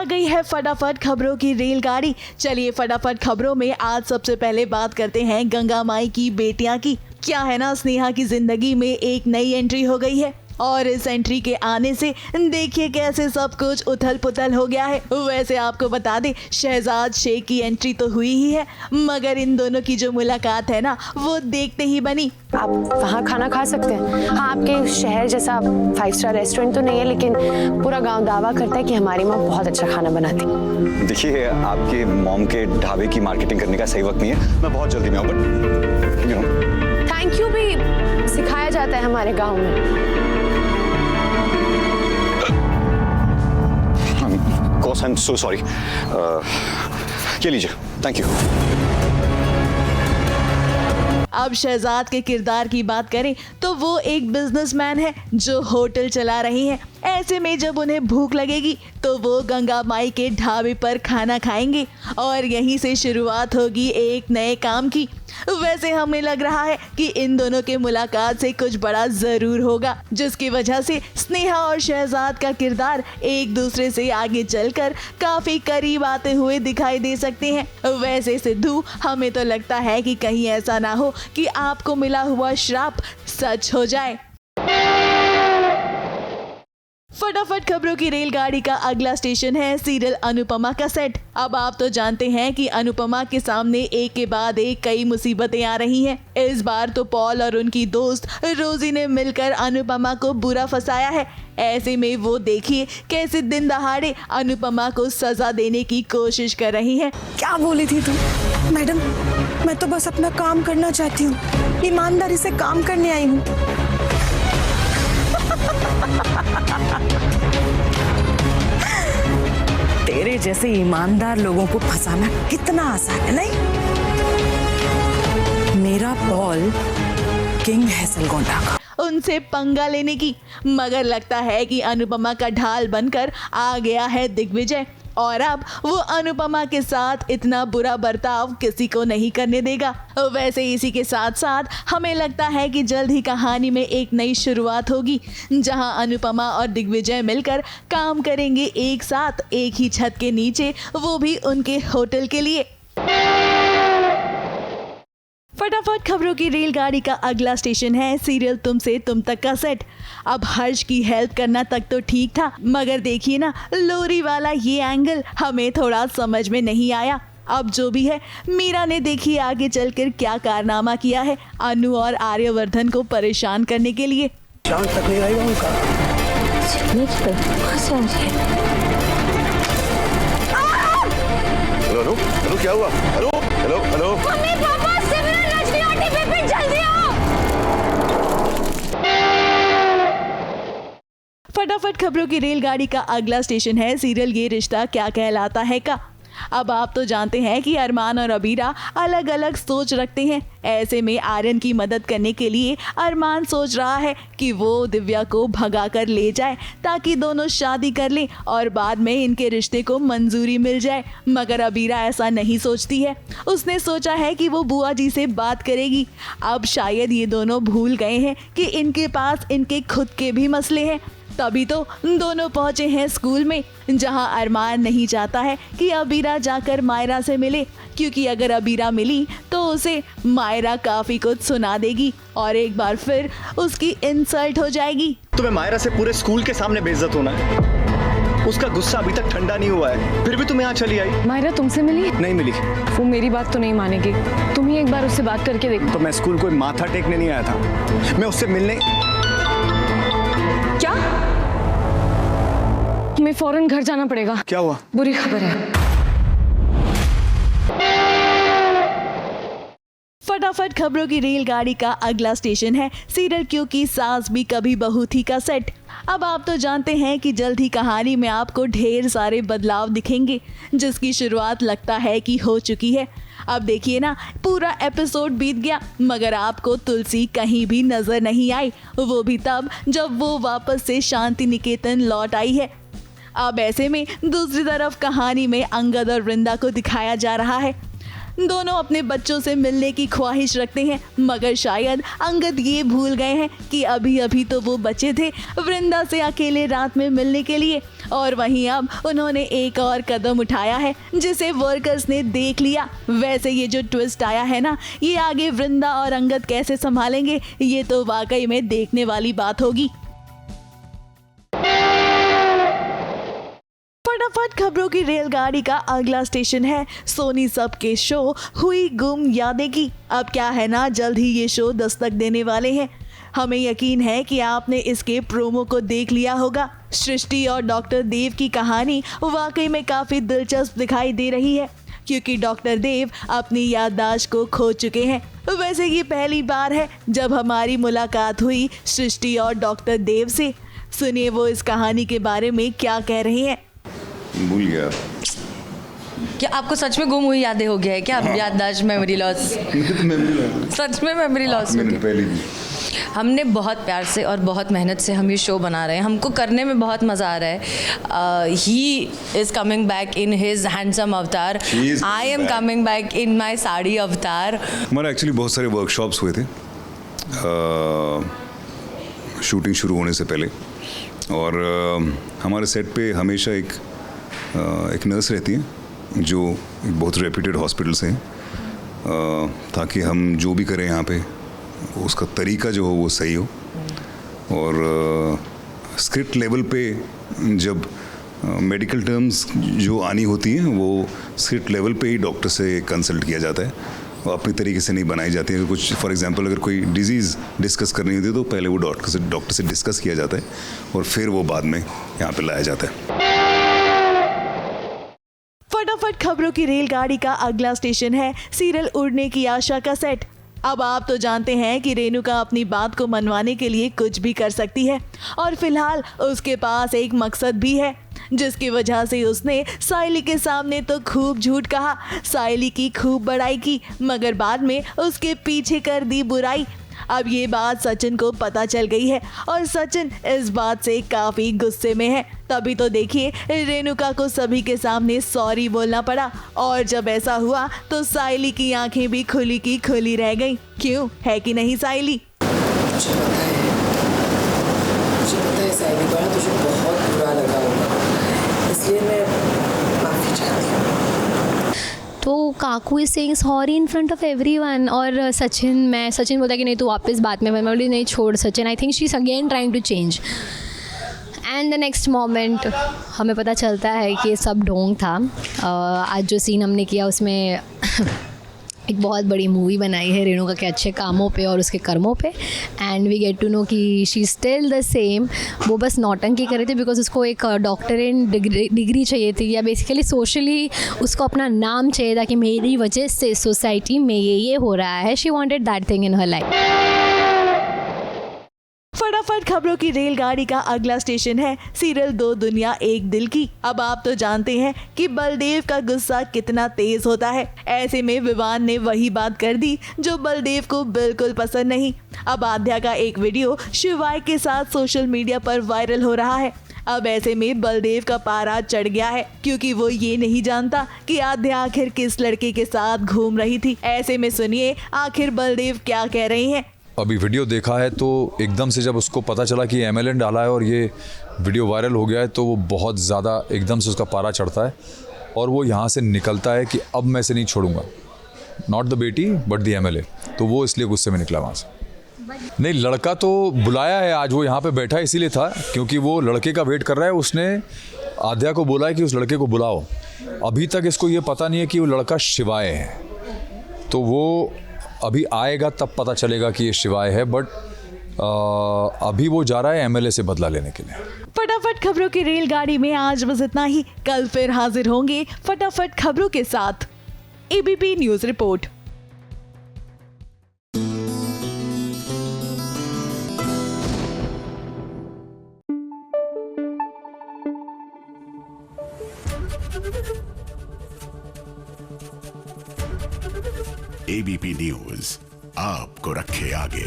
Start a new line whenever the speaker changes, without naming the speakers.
आ गई है फटाफट खबरों की रेलगाड़ी। चलिए फटाफट खबरों में आज सबसे पहले बात करते हैं गंगा माई की बेटियां की। क्या है ना, स्नेहा की जिंदगी में एक नई एंट्री हो गई है और इस एंट्री के आने से देखिए कैसे सब कुछ उथल पुथल हो गया है। वैसे आपको बता दें, शहजाद शेख की एंट्री तो हुई ही है, मगर इन दोनों की जो मुलाकात है ना, वो देखते ही बनी।
आप वहाँ खाना खा सकते हैं। हाँ, आपके शहर जैसा 5 स्टार रेस्टोरेंट तो नहीं है, लेकिन पूरा गांव दावा करता है कि हमारी माँ बहुत अच्छा खाना बनाती।
देखिए, आपके मॉम के ढाबे की मार्केटिंग करने का सही वक्त नहीं है। मैं बहुत जल्दी में आऊँ, बट
थैंक यू भी सिखाया जाता है हमारे गाँव में।
Course, I'm so sorry. ये लीजिए, थैंक यू।
अब शहजाद के किरदार की बात करें तो वो एक बिजनेसमैन है जो होटल चला रही हैं। ऐसे में जब उन्हें भूख लगेगी तो वो गंगा माई के ढाबे पर खाना खाएंगे और यहीं से शुरुआत होगी एक नए काम की। वैसे हमें लग रहा है कि इन दोनों के मुलाकात से कुछ बड़ा जरूर होगा, जिसकी वजह से स्नेहा और शहजाद का किरदार एक दूसरे से आगे चलकर काफी करीब आते हुए दिखाई दे सकते हैं। वैसे सिद्धू, हमें तो लगता है कि कहीं ऐसा ना हो कि आपको मिला हुआ श्राप सच हो जाए। फटाफट खबरों की रेलगाड़ी का अगला स्टेशन है सीरियल अनुपमा का सेट। अब आप तो जानते हैं कि अनुपमा के सामने एक के बाद एक कई मुसीबतें आ रही हैं। इस बार तो पॉल और उनकी दोस्त रोजी ने मिलकर अनुपमा को बुरा फंसाया है। ऐसे में वो देखिए कैसे दिन दहाड़े अनुपमा को सजा देने की कोशिश कर रही हैं।
क्या बोली थी तुम? मैडम, मैं तो बस अपना काम करना चाहती हूँ, ईमानदारी से काम करने आई हूँ। तेरे जैसे ईमानदार लोगों को फंसाना कितना आसान है, नहीं? मेरा पॉल किंग है सलगोंडा का।
उनसे पंगा लेने की, मगर लगता है कि अनुपमा का ढाल बनकर आ गया है दिग्विजय और अब वो अनुपमा के साथ इतना बुरा बर्ताव किसी को नहीं करने देगा। वैसे इसी के साथ साथ हमें लगता है कि जल्द ही कहानी में एक नई शुरुआत होगी, जहां अनुपमा और दिग्विजय मिलकर काम करेंगे एक साथ, एक ही छत के नीचे, वो भी उनके होटल के लिए। फटाफट खबरों की रेलगाड़ी का अगला स्टेशन है सीरियल तुमसे तुम तक का सेट। अब हर्ष की हेल्प करना तक तो ठीक था, मगर देखिए ना, लोरी वाला ये एंगल हमें थोड़ा समझ में नहीं आया। अब जो भी है, मीरा ने देखिए आगे चलकर क्या कारनामा किया है अनु और आर्यवर्धन को परेशान करने के लिए।
शाम तक नहीं आएगा उनका।
हेलो, हेलो, क्या हुआ? Hello, hello, hello.
फटाफट खबरों की रेलगाड़ी का अगला स्टेशन है सीरियल ये रिश्ता क्या कहलाता है का। अब आप तो जानते हैं कि अरमान और अबीरा अलग अलग सोच रखते हैं। ऐसे में आर्यन की मदद करने के लिए अरमान सोच रहा है कि वो दिव्या को भगा कर ले जाए ताकि दोनों शादी कर लें और बाद में इनके रिश्ते को मंजूरी मिल जाए, मगर अबीरा ऐसा नहीं सोचती है। उसने सोचा है कि वो बुआ जी से बात करेगी। अब शायद ये दोनों भूल गए हैं कि इनके पास इनके खुद के भी मसले हैं। तभी तो दोनों पहुंचे हैं स्कूल में, जहां अरमान नहीं चाहता है कि अबीरा जाकर मायरा से मिले, क्योंकि अगर अबीरा मिली तो उसे मायरा काफी कुछ सुना देगी और एक बार फिर उसकी इंसल्ट हो जाएगी।
तुम्हें मायरा से पूरे स्कूल के सामने बेइज्जत होना है। उसका गुस्सा अभी तक ठंडा नहीं हुआ है, फिर भी तुम यहाँ चली आई।
मायरा तुमसे मिली?
नहीं मिली।
वो मेरी बात तो नहीं मानेगी, तुम ही एक बार उससे बात करके देखो।
तो मैं स्कूल कोई माथा टेकने नहीं आया था, मैं उससे मिलने।
क्या? हमें फौरन घर जाना पड़ेगा।
क्या हुआ?
बुरी खबर है।
फटाफट खबरों की रेलगाड़ी का अगला स्टेशन है सीरियल क्योंकि सास भी कभी बहू थी का सेट। अब आप तो जानते हैं कि जल्द ही कहानी में आपको ढेर सारे बदलाव दिखेंगे, जिसकी शुरुआत लगता है कि हो चुकी है। अब देखिए ना, पूरा एपिसोड बीत गया मगर आपको तुलसी कहीं भी नजर नहीं आई, वो भी तब जब वो वापस से शांति निकेतन लौट आई है। अब ऐसे में दूसरी तरफ कहानी में अंगद और वृंदा को दिखाया जा रहा है। दोनों अपने बच्चों से मिलने की ख्वाहिश रखते हैं, मगर शायद अंगद ये भूल गए हैं कि अभी अभी तो वो बचे थे वृंदा से अकेले रात में मिलने के लिए। और वहीं अब उन्होंने एक और कदम उठाया है जिसे वर्कर्स ने देख लिया। वैसे ये जो ट्विस्ट आया है ना, ये आगे वृंदा और अंगद कैसे संभालेंगे, ये तो वाकई में देखने वाली बात होगी। फटाफट खबरों की रेलगाड़ी का अगला स्टेशन है सोनी सब के शो हुई गुम यादें की। अब क्या है ना, जल्द ही ये शो दस्तक देने वाले हैं। हमें यकीन है कि आपने इसके प्रोमो को देख लिया होगा। सृष्टि और डॉक्टर देव की कहानी वाकई में काफी दिलचस्प दिखाई दे रही है, क्योंकि डॉक्टर देव अपनी याददाश्त को खो चुके हैं। वैसे ये पहली बार है जब हमारी मुलाकात हुई सृष्टि और डॉक्टर देव से। सुनिए वो इस कहानी के बारे में क्या कह रहे हैं।
भूल गया।
क्या आपको सच में गुम हुई यादें हो गया है क्या?
हाँ।
याददाश्त, मेमोरी लॉस?
मेमोरी लॉस,
सच में मेमोरी लॉस हो
मिनट पहले
गई। हमने बहुत प्यार से और बहुत मेहनत से हम ये शो बना रहे हैं। हमको करने में बहुत मज़ा आ रहा है। He is coming back in his handsome avatar, I am coming back in my sari avatar.
हमारे एक्चुअली बहुत सारे वर्कशॉप्स हुए थे शूटिंग शुरू होने से पहले, और हमारे सेट पे हमेशा एक नर्स रहती है जो एक बहुत रेप्यूटेड हॉस्पिटल से है, ताकि हम जो भी करें यहाँ पे उसका तरीका जो हो वो सही हो। और स्क्रिप्ट लेवल पे जब मेडिकल टर्म्स जो आनी होती हैं वो स्क्रिप्ट लेवल पे ही डॉक्टर से कंसल्ट किया जाता है, वो अपनी तरीके से नहीं बनाई जाती है। कुछ फॉर एग्जांपल अगर कोई डिजीज़ डिस्कस करनी होती है तो पहले वो डॉक्टर से डिस्कस किया जाता है और फिर वो बाद में यहाँ पे लाया जाता है।
फटाफट खबरों की रेलगाड़ी का अगला स्टेशन है सीरियल उड़ने की आशा का सेट। अब आप तो जानते हैं कि रेणुका अपनी बात को मनवाने के लिए कुछ भी कर सकती है, और फिलहाल उसके पास एक मकसद भी है, जिसकी वजह से उसने सायली के सामने तो खूब झूठ कहा, सायली की खूब बड़ाई की, मगर बाद में उसके पीछे कर दी बुराई। अब ये बात सचिन को पता चल गई है और सचिन इस बात से काफ़ी गुस्से में है। तभी तो देखिए रेणुका को सभी के सामने सॉरी बोलना पड़ा, और जब ऐसा हुआ तो सायली की आंखें भी खुली की खुली रह गईं। क्यों, है कि नहीं सायली?
मुझे पता है सायली को ना तुझे बहुत बुरा लगा होगा, इसलिए मैं माफ़ी चाहती हूँ।
तो Kaku is saying sorry in front of everyone, और सचिन बोलता है कि नहीं तू वापस बात में, मैं बोली नहीं छोड़ Sachin, I think she is again trying to change. And the next moment हमें पता चलता है कि ये सब ढोंग था। आज जो सीन हमने किया उसमें एक बहुत बड़ी मूवी बनाई है रेणुका के अच्छे कामों पे और उसके कर्मों पे, and we get to know कि शी स्टिल द सेम। वो बस नौटंकी कर रही थी बिकॉज उसको एक डॉक्टरेट डिग्री चाहिए थी, या बेसिकली सोशली उसको अपना नाम चाहिए था कि मेरी वजह से सोसाइटी में ये हो रहा है। She wanted that thing in her life.
फटाफट खबरों की रेलगाड़ी का अगला स्टेशन है सीरियल दो दुनिया एक दिल की। अब आप तो जानते हैं कि बलदेव का गुस्सा कितना तेज होता है। ऐसे में विवान ने वही बात कर दी जो बलदेव को बिल्कुल पसंद नहीं। अब आद्या का एक वीडियो शिवाय के साथ सोशल मीडिया पर वायरल हो रहा है। अब ऐसे में बलदेव का पारा चढ़ गया है, क्योंकि वो ये नहीं जानता कि आद्या आखिर किस लड़के के साथ घूम रही थी। ऐसे में सुनिए आखिर बलदेव क्या कह रहे हैं।
अभी वीडियो देखा है तो एकदम से जब उसको पता चला कि MLN डाला है और ये वीडियो वायरल हो गया है तो वो बहुत ज़्यादा एकदम से उसका पारा चढ़ता है और वो यहाँ से निकलता है कि अब मैं इसे नहीं छोड़ूंगा, नॉट द बेटी बट द MLA। तो वो इसलिए गुस्से में निकला वहाँ से। नहीं, लड़का तो बुलाया है, आज वो यहाँ पे बैठा इसीलिए था क्योंकि वो लड़के का वेट कर रहा है। उसने आद्या को बोला है कि उस लड़के को बुलाओ। अभी तक इसको ये पता नहीं है कि वो लड़का शिवाय है, तो वो अभी आएगा तब पता चलेगा कि ये शिवाय है। बट अभी वो जा रहा है MLA से बदला लेने के लिए।
फटाफट खबरों की रेलगाड़ी में आज बस इतना ही। कल फिर हाजिर होंगे फटाफट खबरों के साथ। ABP news report.
ABP news आपको रखे आगे।